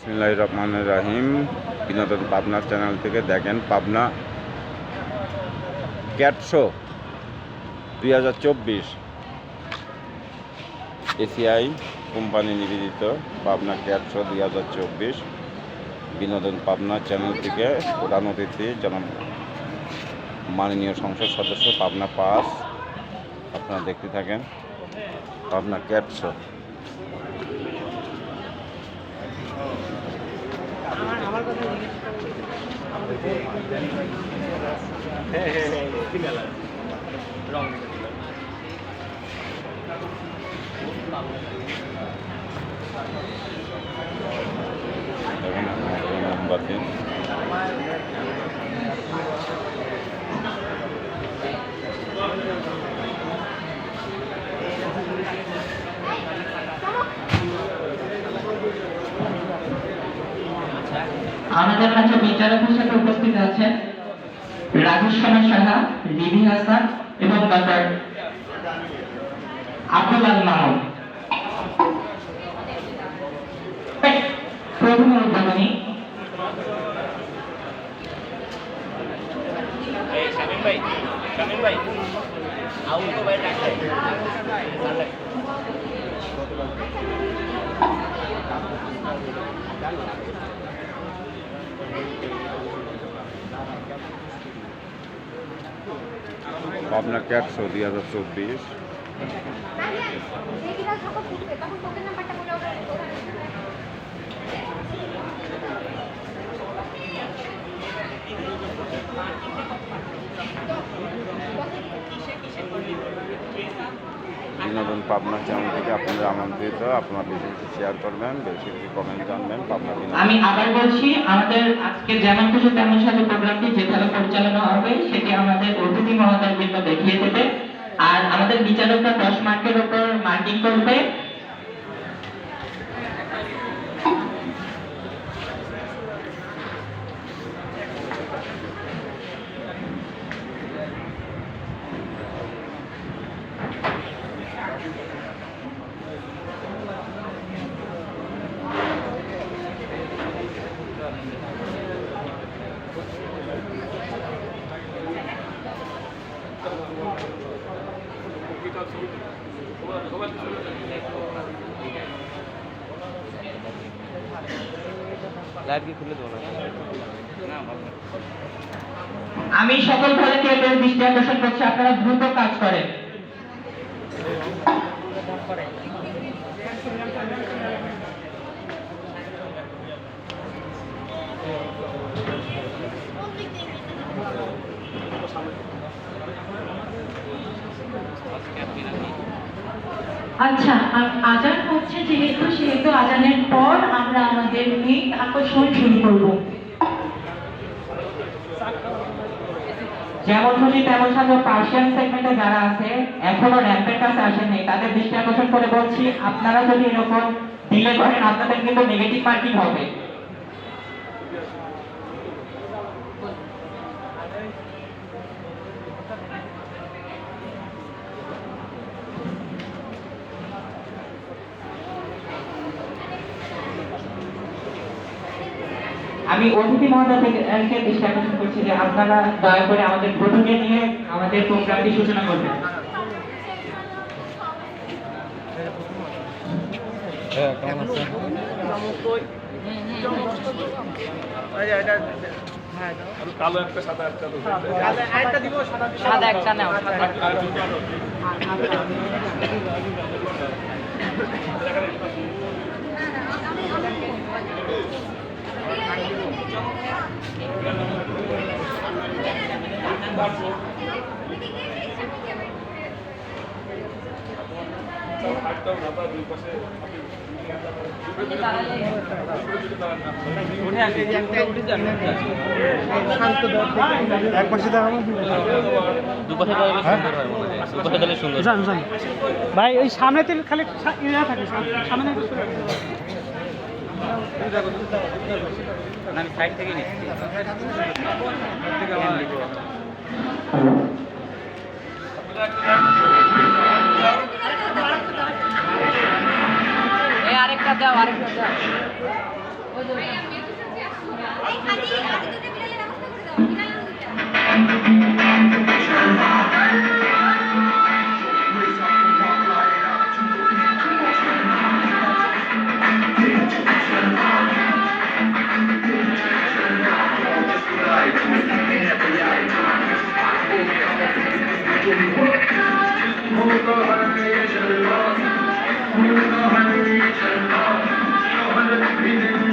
বিসমিল্লাহির রহমানির রহিম। বিনোদন পাবনা চ্যানেল থেকে দেখেন Pabna cat show 2024 ACI company নিবেদিত পাবনা ক্যাট শো 2024 বিনোদন পাবনা চ্যানেল থেকে প্রধান অতিথি জনাব মাননীয় সংসদ সদস্য পাবনা 5। আপনারা দেখতে থাকেন পাবনা ক্যাট শো। আমার কথা মোমবাতি আমাদের কাছে বিচারক হিসেবে উপস্থিত আছেন রাজেশ্বর সাহা, লিবি হাসান এবং ডক্টর আব্দুল আল মাহমুদ। প্রথম উদ্বোধনী পাবনা ক্যাট শো 2024। বিনোদন পাবনা চ্যানেল থেকে আপনাদের আমন্ত্রিত। আপনারা বেশি বেশি শেয়ার করবেন, বেশি বেশি কমেন্ট জানবেন। পাবনা আমি আবার বলছি, আমাদের আজকে যেমন খুশি তেমন সাথে প্রোগ্রামটি যেভাবে পরিচালনা হবে সেটি আমাদের অতিথি মহোদয়বৃন্দ দেখিয়ে দেবে। আর আমাদের বিচারকরা 10 মার্কের উপর মার্কিং করবে। আমি সকল ভলান্টিয়ারদের দৃষ্টি আকর্ষণ করছি, আপনারা দ্রুত কাজ করেন। আচ্ছা, আজান হচ্ছে সেহেতু আজানের পর আমরা আমাদের মেইন আকর্ষণ শুরু করব। যেমন খুশি তেমন সাথে পার্সিয়ান সেগমেন্টে যারা আছে এখনো র্যাম্পের কাছে আসেননি, তাদের দৃষ্টি আকর্ষণ করে বলছি, আপনারা যদি এরকম ডিলে করেন আপনাদের কিন্তু নেগেটিভ মার্কিং হবে। আমি অতিথি মহোদয়কে দৃষ্টি আকর্ষণ করছি যে আপনারা দয়া করে আমাদের বধূকে নিয়ে আমাদের প্রোগ্রামটি সূচনা করবেন। কালো একটা সাদা একটা দিব, সাদা একটা নাও। ভাই ওই সামনে তেল খালি থাকে, সামনে আমি সাইড থেকে নিচ্ছি। আরেকটা দাও, আরেকটা দাও। Thank you.